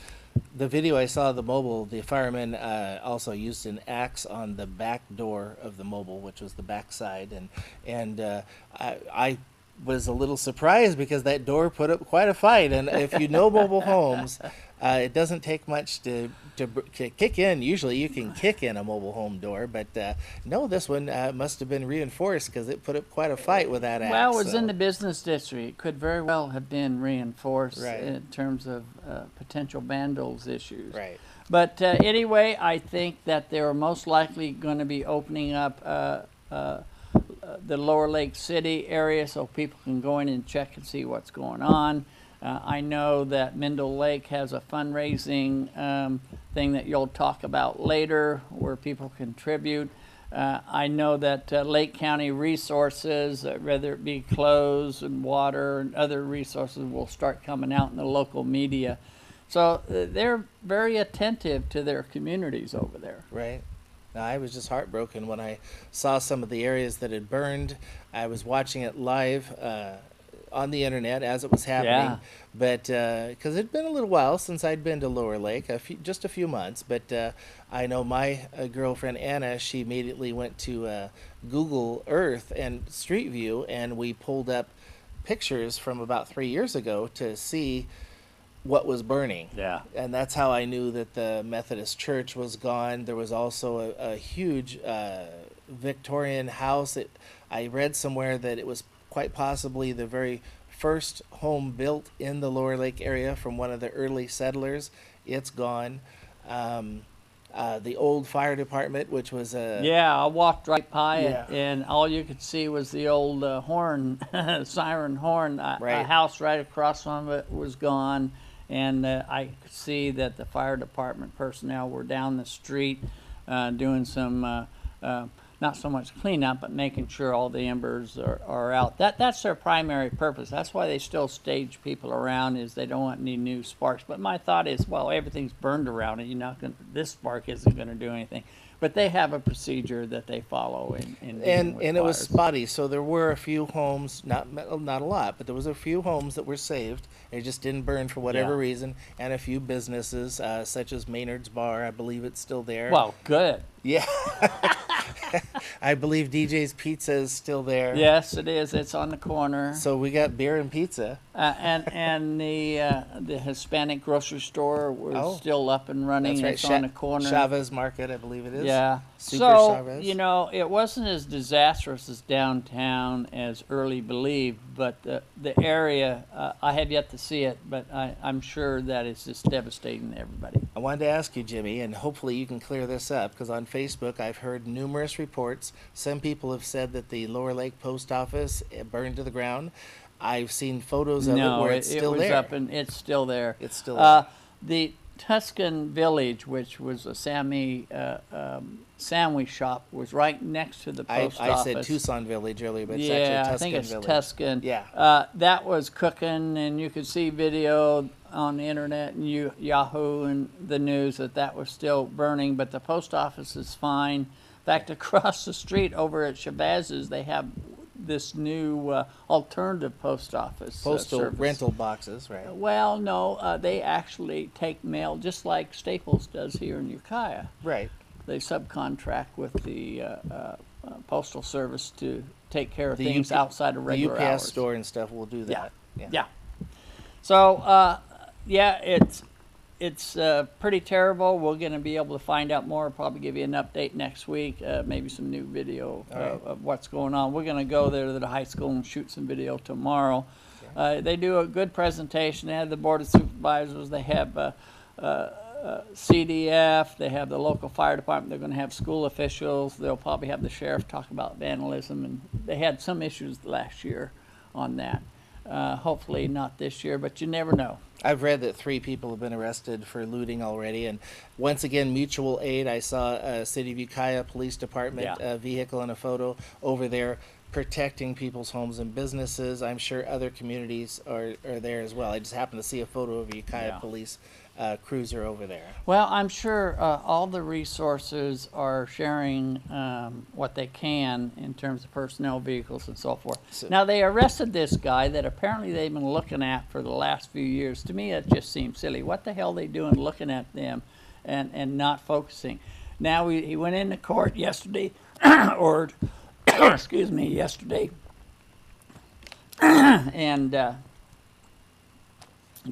The video I saw of the mobile, the firemen also used an axe on the back door of the mobile, which was the back side, and I was a little surprised because that door put up quite a fight. And if you know mobile homes, it doesn't take much to kick in. Usually you can kick in a mobile home door, but no, this one must have been reinforced because it put up quite a fight with that axe. Well, it was in the business district. It could very well have been reinforced Right. in terms of potential vandals issues. Right. But anyway, I think that they're most likely going to be opening up the Lower Lake City area so people can go in and check and see what's going on. I know that Mendel Lake has a fundraising thing that you'll talk about later where people contribute. I know that Lake County resources, whether it be clothes and water and other resources, will start coming out in the local media. So they're very attentive to their communities over there. Right. Now, I was just heartbroken when I saw some of the areas that had burned. I was watching it live on the internet as it was happening. Yeah. But because it'd been a little while since I'd been to Lower Lake, just a few months. But I know my girlfriend Anna, she immediately went to Google Earth and Street View, and we pulled up pictures from about 3 years ago to see what was burning. Yeah. And that's how I knew that the Methodist Church was gone. There was also a huge Victorian house. I read somewhere that it was quite possibly the very first home built in the Lower Lake area from one of the early settlers. It's gone. The old fire department, which was a... Yeah, I walked right by it, Yeah. and all you could see was the old horn, siren horn. Right. A house right across from it was gone, and I could see that the fire department personnel were down the street doing some, not so much cleanup, but making sure all the embers are out. That's their primary purpose. That's why they still stage people around, is they don't want any new sparks. But my thought is, well, everything's burned around it. You're not going. This spark isn't going to do anything. But they have a procedure that they follow in dealing with and it was fires. spotty, so there were a few homes, not a lot, but there was a few homes that were saved. They just didn't burn for whatever Yeah. reason, and a few businesses, such as Maynard's Bar. I believe it's still there. Well, good. Yeah. I believe DJ's Pizza is still there. Yes, it is. It's on the corner. So we got beer and pizza. And the Hispanic grocery store was Oh. still up and running. That's right. It's on the corner. Chavez Market, I believe it is. Yeah. Super So, Chavez. you know, it wasn't as disastrous as downtown as early believed, but the area, I have yet to see it, but I'm sure that it's just devastating to everybody. I wanted to ask you, Jimmy, and hopefully you can clear this up, because on Facebook I've heard numerous reports. Some people have said that the Lower Lake Post Office burned to the ground. I've seen photos of it No, where it it's still was there. up and it's still there. It's still there. The Tuscan Village, which was a sandwich shop, was right next to the post I office. said Tucson Village earlier, but it's Yeah, actually I Tuscan think it's Village. Tuscan. Yeah. That was cooking, and you could see video on the internet and Yahoo and the news that was still burning, but the post office is fine. In fact, across the street over at Chavez's, they have this new alternative post office Postal service. rental boxes, right? Well, no, they actually take mail just like Staples does here in Ukiah. Right. They subcontract with the postal service to take care of The things UP outside of regular the UPS hours. store and stuff will do that. Yeah. So, yeah, it's pretty terrible. We're going to be able to find out more. Probably give you an update next week. Maybe some new video of what's going on. We're going to go there to the high school and shoot some video tomorrow. They do a good presentation. They have the board of supervisors. They have CDF. They have the local fire department. They're going to have school officials. They'll probably have the sheriff talk about vandalism. And they had some issues last year on that. Hopefully not this year, but you never know. I've read that 3 people have been arrested for looting already, and once again, mutual aid. I saw a City of Ukiah Police Department vehicle and a photo over there protecting people's homes and businesses. I'm sure other communities are there as well. I just happened to see a photo of a Ukiah Police cruiser over there. Well, I'm sure all the resources are sharing what they can in terms of personnel vehicles and so forth. Now, they arrested this guy that apparently they've been looking at for the last few years. To me, it just seems silly. What the hell are they doing looking at them and not focusing? Now, he went into court yesterday, or, excuse me, yesterday, and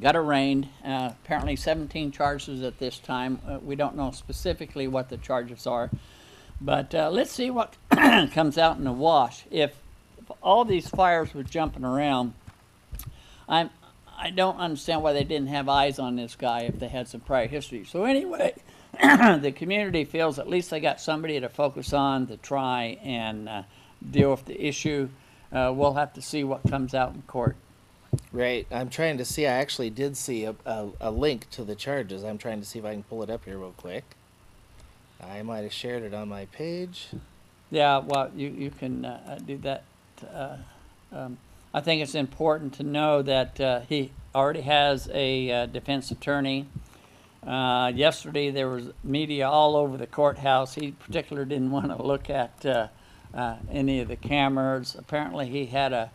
got arraigned. Apparently 17 charges at this time. We don't know specifically what the charges are, but let's see what comes out in the wash. If all these fires were jumping around, I don't understand why they didn't have eyes on this guy if they had some prior history. So anyway, the community feels at least they got somebody to focus on to try and deal with the issue. We'll have to see what comes out in court. Right. I'm trying to see. I actually did see a link to the charges. I'm trying to see if I can pull it up here real quick. I might have shared it on my page. Yeah, well, you can do that. I think it's important to know that he already has a defense attorney. Yesterday there was media all over the courthouse. He particularly didn't want to look at any of the cameras. Apparently he had a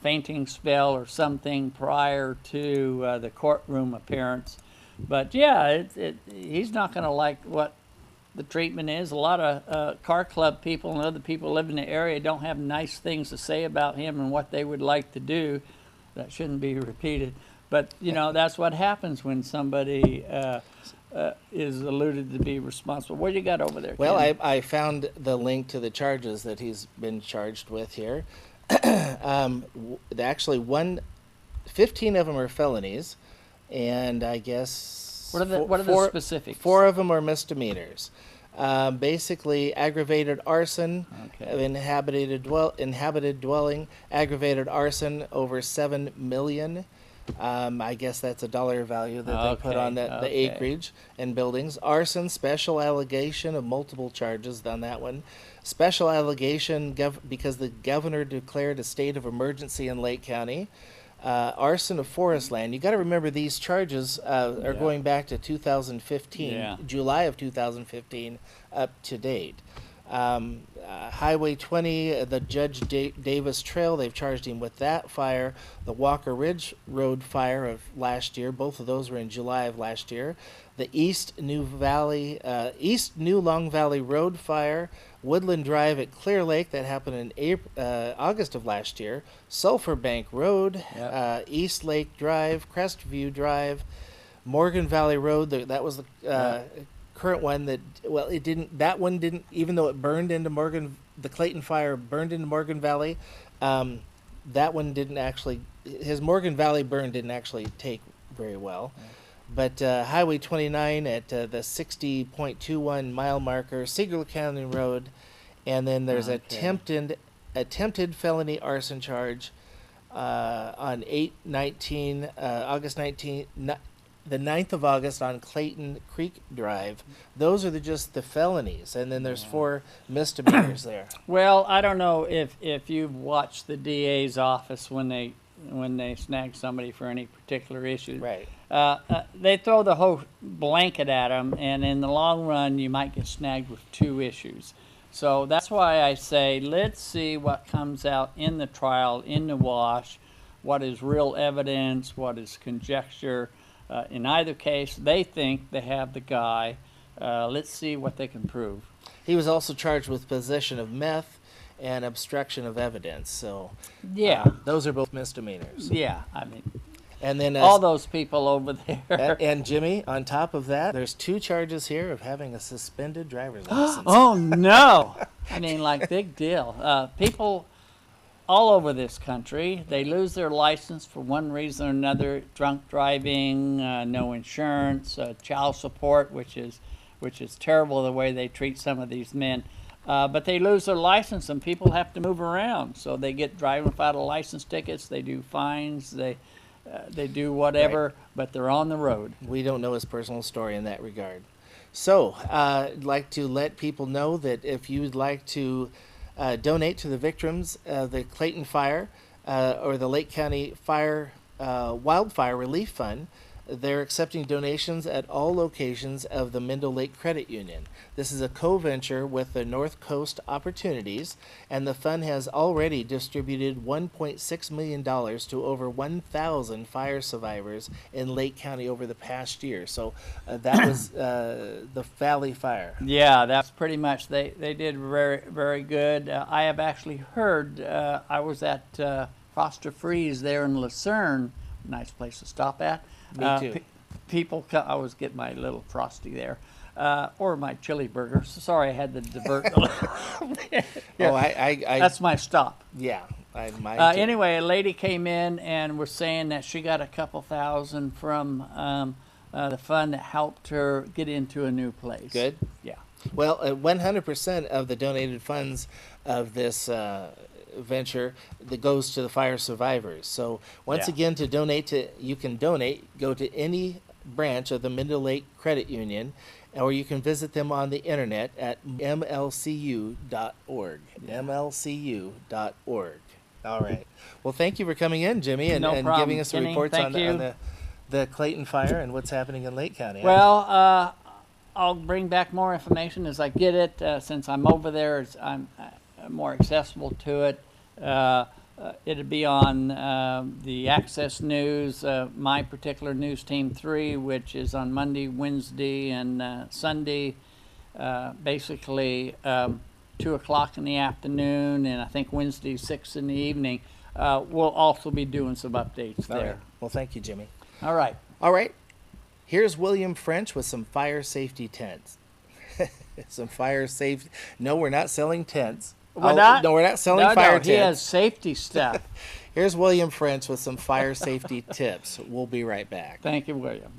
fainting spell or something prior to the courtroom appearance. But yeah, he's not going to like what the treatment is. A lot of car club people and other people live in the area don't have nice things to say about him and what they would like to do. That shouldn't be repeated. But, you know, that's what happens when somebody is alluded to be responsible. What do you got over there, Well, Ken? I found the link to the charges that he's been charged with here. Actually, 15 of them are felonies, and I guess What are the specifics? 4 of them are misdemeanors. Basically, aggravated arson of inhabited dwelling, aggravated arson over 7 million. I guess that's a dollar value that they put on the acreage and buildings. Arson, special allegation of multiple charges on that one. Special allegation because the governor declared a state of emergency in Lake County. Arson of forest land. You got to remember these charges are going back to 2015, July of 2015 up to date. Highway 20, the Judge Davis Trail, they've charged him with that fire. The Walker Ridge Road fire of last year, both of those were in July of last year. The East New Long Valley Road fire, Woodland Drive at Clear Lake, that happened in August of last year. Sulphur Bank Road, East Lake Drive, Crestview Drive, Morgan Valley Road, that was the current one that one didn't, even though it burned into the Clayton Fire burned into Morgan Valley, that one didn't actually, his Morgan Valley burn didn't actually take very well. But Highway 29 at the 60.21 mile marker, Siegel Canyon Road, and then there's attempted felony arson charge on August 19, the 9th of August on Clayton Creek Drive. Those are just the felonies, and then there's 4 misdemeanors there. Well, I don't know if you've watched the DA's office when they snag somebody for any particular issue. Right. They throw the whole blanket at them, and in the long run, you might get snagged with 2 issues. So that's why I say, let's see what comes out in the trial, in the wash, what is real evidence, what is conjecture. In either case, they think they have the guy. Let's see what they can prove. He was also charged with possession of meth and obstruction of evidence. So those are both misdemeanors. Yeah, I mean, and then all those people over there. And Jimmy, on top of that, there's 2 charges here of having a suspended driver's license. Oh no! I mean, like, big deal. People all over this country, they lose their license for one reason or another: drunk driving, no insurance, child support, which is terrible the way they treat some of these men. But they lose their license, and people have to move around, so they get driving without a license tickets. They do fines. They do whatever, but they're on the road. We don't know his personal story in that regard. So I'd like to let people know that if you'd like to donate to the victims of the Clayton Fire or the Lake County Fire Wildfire Relief Fund, they're accepting donations at all locations of the Mendo Lake Credit Union. This is a co-venture with the North Coast Opportunities, and the fund has already distributed $1.6 million to over 1,000 fire survivors in Lake County over the past year. So that was the Valley Fire. Yeah, that's pretty much, they did very, very good. I have actually heard, I was at Foster Freeze there in Lucerne, nice place to stop at. Me too. People come, I always get my little Frosty there, or my chili burger. So sorry, I had to divert. Yeah. Oh, I that's my stop. Yeah. Anyway, a lady came in and was saying that she got a couple thousand from the fund that helped her get into a new place. Good. Yeah. Well, 100% of the donated funds of this venture that goes to the fire survivors. So once Yeah. again, to donate you can donate. Go to any branch of the Middle Lake Credit Union, or you can visit them on the internet at mlcu.org. mlcu.org. All right. Well, thank you for coming in, Jimmy, and, No and problem, giving us the Kenny. reports Thank on you. the Clayton Fire and what's happening in Lake County. Well, I'll bring back more information as I get it. Since I'm over there, I'm more accessible to it. It'll be on the Access News, my particular news team 3, which is on Monday, Wednesday, and Sunday. Basically, 2 o'clock in the afternoon, and I think Wednesday 6 in the evening. We'll also be doing some updates All there. right. Well, thank you, Jimmy. All right. All right. Here's William French with some fire safety tents. Some fire safety. No, we're not selling tents. We're not? No, we're not selling No, fire no, tents. he has safety stuff. Here's William French with some fire safety tips. We'll be right back. Thank you, William.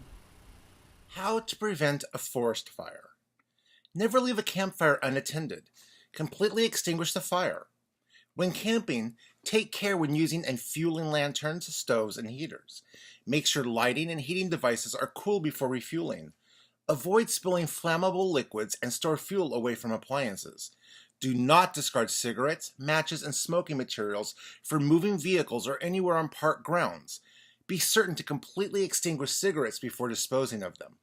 How to prevent a forest fire. Never leave a campfire unattended. Completely extinguish the fire. When camping, take care when using and fueling lanterns, stoves, and heaters. Make sure lighting and heating devices are cool before refueling. Avoid spilling flammable liquids and store fuel away from appliances. Do not discard cigarettes, matches, and smoking materials for moving vehicles or anywhere on park grounds. Be certain to completely extinguish cigarettes before disposing of them.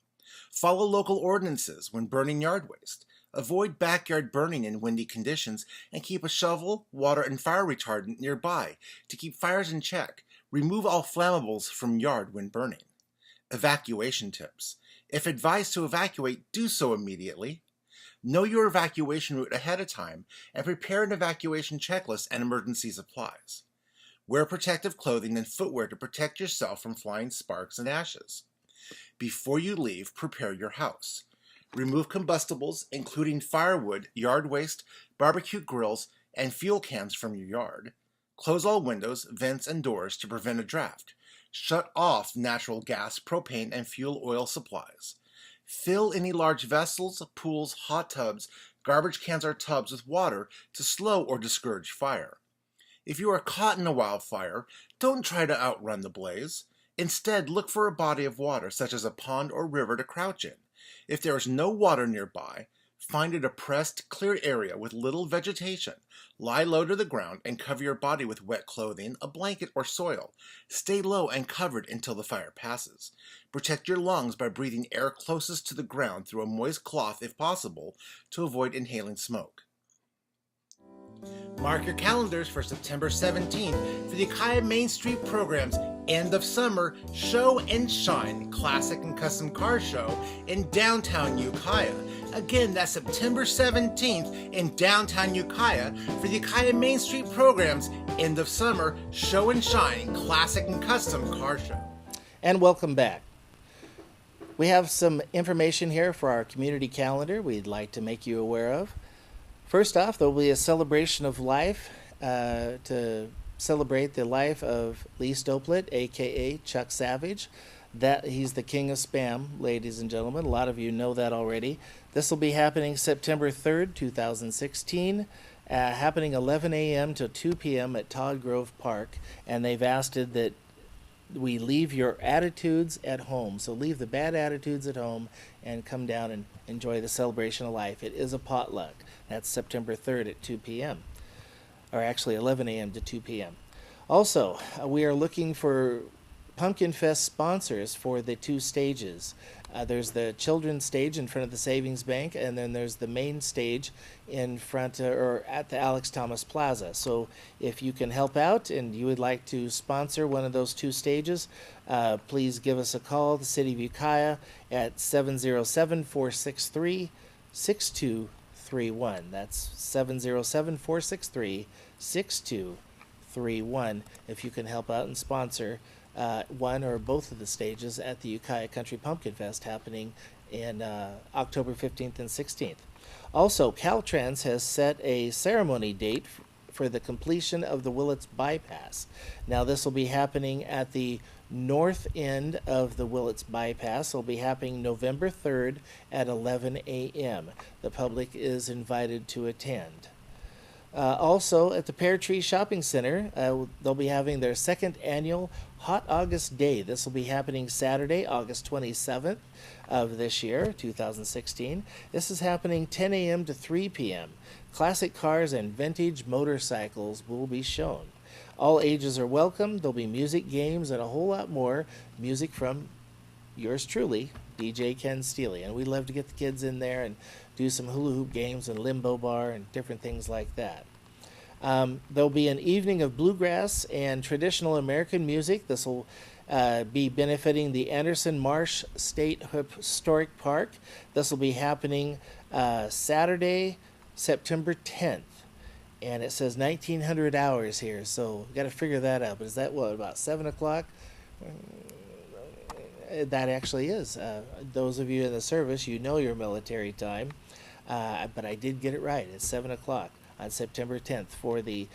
Follow local ordinances when burning yard waste. Avoid backyard burning in windy conditions and keep a shovel, water, and fire retardant nearby to keep fires in check. Remove all flammables from yard when burning. Evacuation tips. If advised to evacuate, do so immediately. Know your evacuation route ahead of time and prepare an evacuation checklist and emergency supplies. Wear protective clothing and footwear to protect yourself from flying sparks and ashes. Before you leave, prepare your house. Remove combustibles, including firewood, yard waste, barbecue grills, and fuel cans from your yard. Close all windows, vents, and doors to prevent a draft. Shut off natural gas, propane, and fuel oil supplies. Fill any large vessels, pools, hot tubs, garbage cans, or tubs with water to slow or discourage fire. If you are caught in a wildfire, don't try to outrun the blaze. Instead, look for a body of water, such as a pond or river, to crouch in. If there is no water nearby, find a depressed, cleared area with little vegetation. Lie low to the ground and cover your body with wet clothing, a blanket, or soil. Stay low and covered until the fire passes. Protect your lungs by breathing air closest to the ground through a moist cloth if possible to avoid inhaling smoke. Mark your calendars for September 17th for the Ukiah Main Street program's End of Summer Show and Shine Classic and Custom Car Show in downtown Ukiah. Again, that's September 17th in downtown Ukiah for the Ukiah Main Street program's End of Summer Show and Shine Classic and Custom Car Show. And welcome back. We have some information here for our community calendar we'd like to make you aware of. First off, there will be a celebration of life to celebrate the life of Lee Stoplet, aka Chuck Savage. That he's the king of spam, ladies and gentlemen. A lot of you know that already. This will be happening September 3rd, 2016, happening 11 a.m. to 2 p.m. at Todd Grove Park. And they've asked that we leave your attitudes at home. So leave the bad attitudes at home and come down and enjoy the celebration of life. It is a potluck. That's September 3rd at 2 p.m. Or actually 11 a.m. to 2 p.m. Also, we are looking for Pumpkin Fest sponsors for the two stages. There's the children's stage in front of the Savings Bank, and then there's the main stage in front or at the Alex Thomas Plaza. So if you can help out and you would like to sponsor one of those two stages, please give us a call, the City of Ukiah, at 707-463-6231. That's 707-463-6231 if you can help out and sponsor one or both of the stages at the Ukiah Country Pumpkin Fest happening in October 15th and 16th. Also, Caltrans has set a ceremony date for the completion of the Willits Bypass. Now, this will be happening at the north end of the Willits Bypass. It will be happening November 3rd at 11 a.m. The public is invited to attend. Also, at the Pear Tree Shopping Center, they'll be having their second annual Hot August Day. This will be happening Saturday, August 27th of this year, 2016. This is happening 10 a.m. to 3 p.m. Classic cars and vintage motorcycles will be shown. All ages are welcome. There'll be music, games, and a whole lot more. Music from yours truly, DJ Ken Steely. And we love to get the kids in there and do some hula hoop games and limbo bar and different things like that. There'll be an evening of bluegrass and traditional American music. This will be benefiting the Anderson Marsh State Historic Park. This will be happening Saturday, September 10th. And it says 1900 hours here, so got to figure that out. But is that what, about 7 o'clock? That actually is. Those of you in the service, you know your military time. But I did get it right. It's 7 o'clock on September 10th for the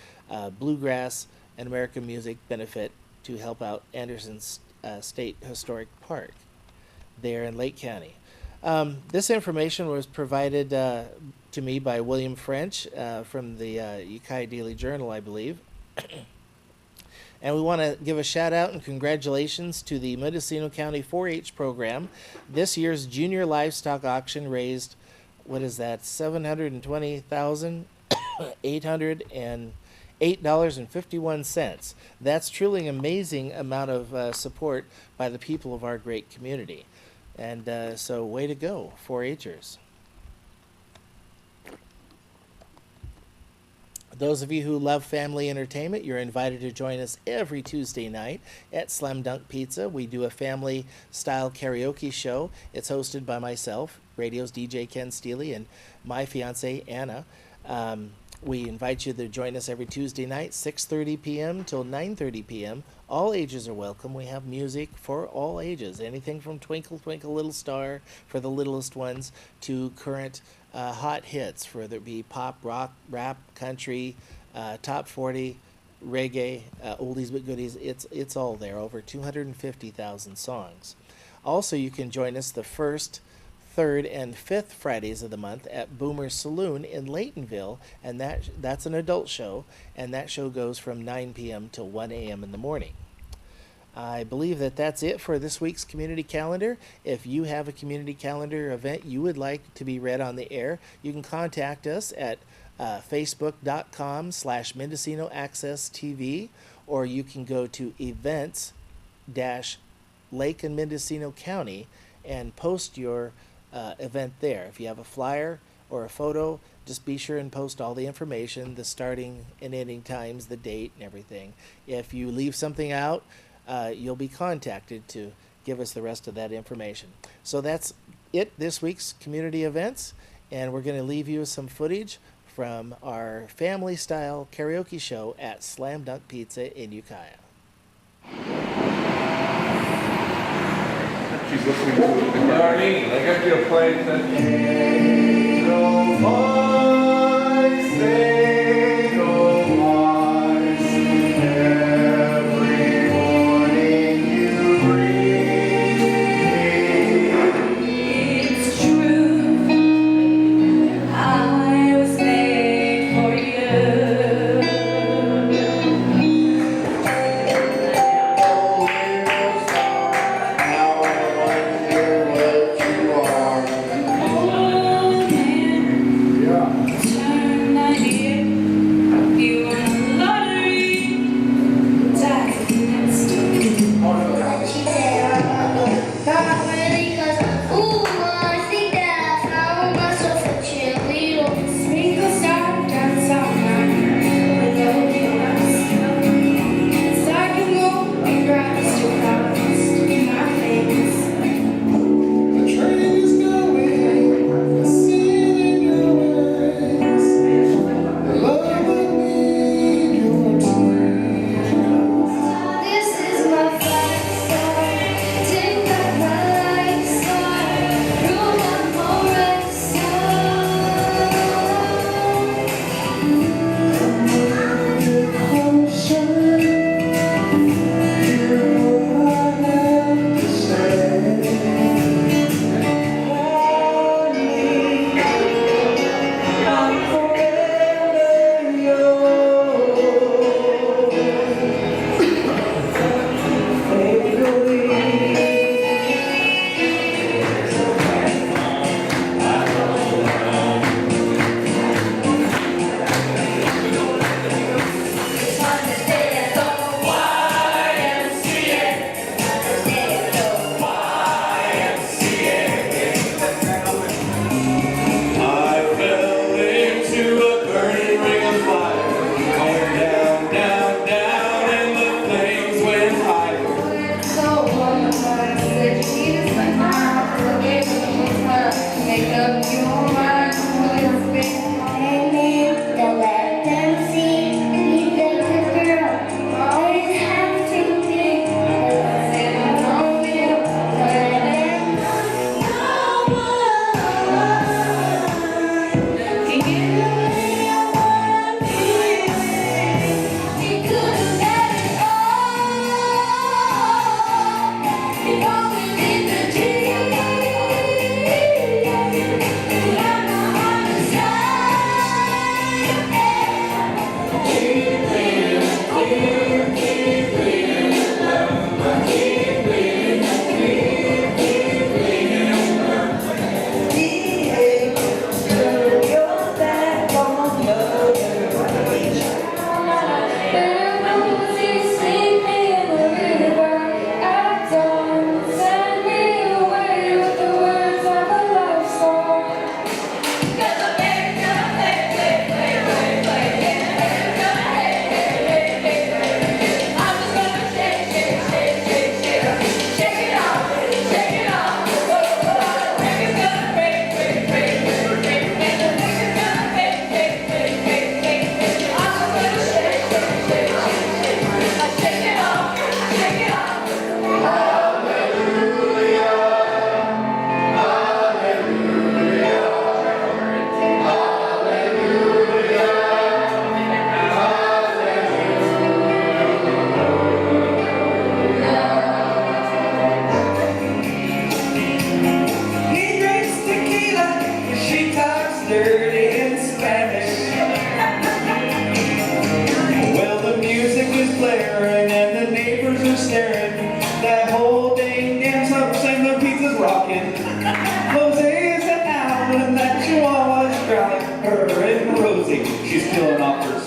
Bluegrass and American Music benefit to help out Anderson State Historic Park there in Lake County. This information was provided to me by William French from the Ukiah Daily Journal, I believe. And we want to give a shout out and congratulations to the Mendocino County 4-H program. This year's junior livestock auction raised, what is that, $720,808.51. That's truly an amazing amount of support by the people of our great community. And so way to go, 4-Hers. Those of you who love family entertainment, you're invited to join us every Tuesday night at Slam Dunk Pizza. We do a family-style karaoke show. It's hosted by myself, radio's DJ Ken Steely, and my fiancée, Anna. We invite you to join us every Tuesday night, 6:30 p.m. till 9:30 p.m. All ages are welcome. We have music for all ages, anything from Twinkle, Twinkle, Little Star for the littlest ones to current hot hits, whether it be pop, rock, rap, country, top 40, reggae, oldies but goodies. It's all there, over 250,000 songs. Also, you can join us the first, third, and fifth Fridays of the month at Boomer's Saloon in Laytonville, and that's an adult show, and that show goes from 9 p.m. till 1 a.m. in the morning. I believe that's it for this week's community calendar. If you have a community calendar event you would like to be read on the air, you can contact us at facebook.com/Mendocino Access TV, or you can go to events-Lake and Mendocino County and post your event there. If you have a flyer or a photo, just be sure and post all the information, the starting and ending times, the date, and everything. If you leave something out, you'll be contacted to give us the rest of that information. So that's it, this week's community events, and we're going to leave you with some footage from our family-style karaoke show at Slam Dunk Pizza in Ukiah. She's listening to it. You know what I mean? Like, I feel playing that. Angel voice, angel voice, every morning you bring. It's true, I was made for you. Turn 90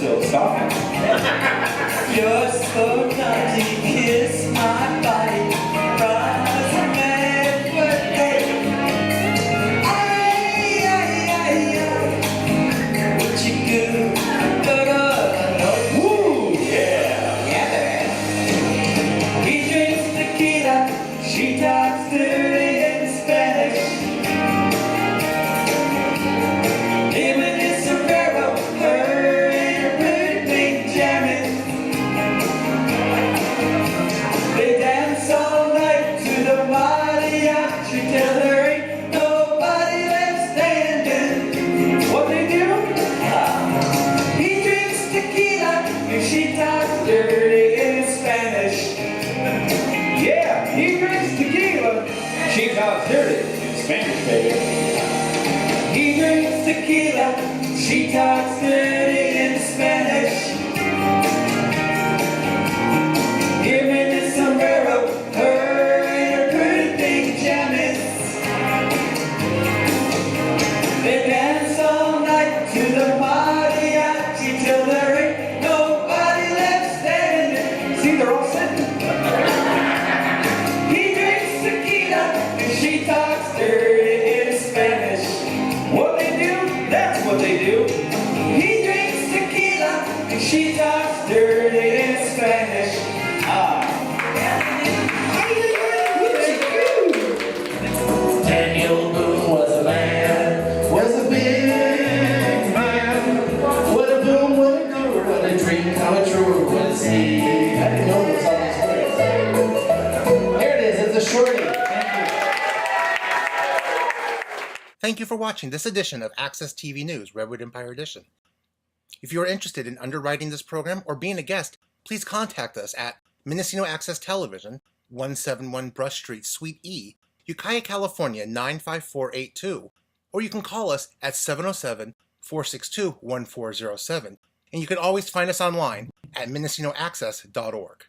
still talking. You're so naughty, kiss my body, promise me birthday. Ay, ay, ay, what you do? Woo! Yeah! Yeah, he drinks tequila, she talks dirty in Spanish. Him and his sombrero, her in her pretty pink jammies. They dance all night to the mariachi till there ain't nobody left standing. What they do? He drinks tequila and she talks dirty in Spanish. Yeah, he drinks tequila. She talks dirty in Spanish, baby. He drinks tequila, she talks dirty in Spanish. Him in his sombrero, her in her pretty pink jammies. They dance all night to the mariachi till there ain't nobody left standing. See, they're all sitting. He drinks tequila and she talks dirty in Spanish. What they do, that's what they do. He drinks tequila and she talks dirty in Spanish. Daniel Boone was a man, was a big man. What a boom, what a guru, what a dream come true was he. I didn't know those all these words. Here it is, it's a shorty. Thank you for watching this edition of Access TV News, Redwood Empire Edition. If you are interested in underwriting this program or being a guest, please contact us at Mendocino Access Television, 171 Brush Street, Suite E, Ukiah, California 95482, or you can call us at 707-462-1407, and you can always find us online at mendocinoaccess.org.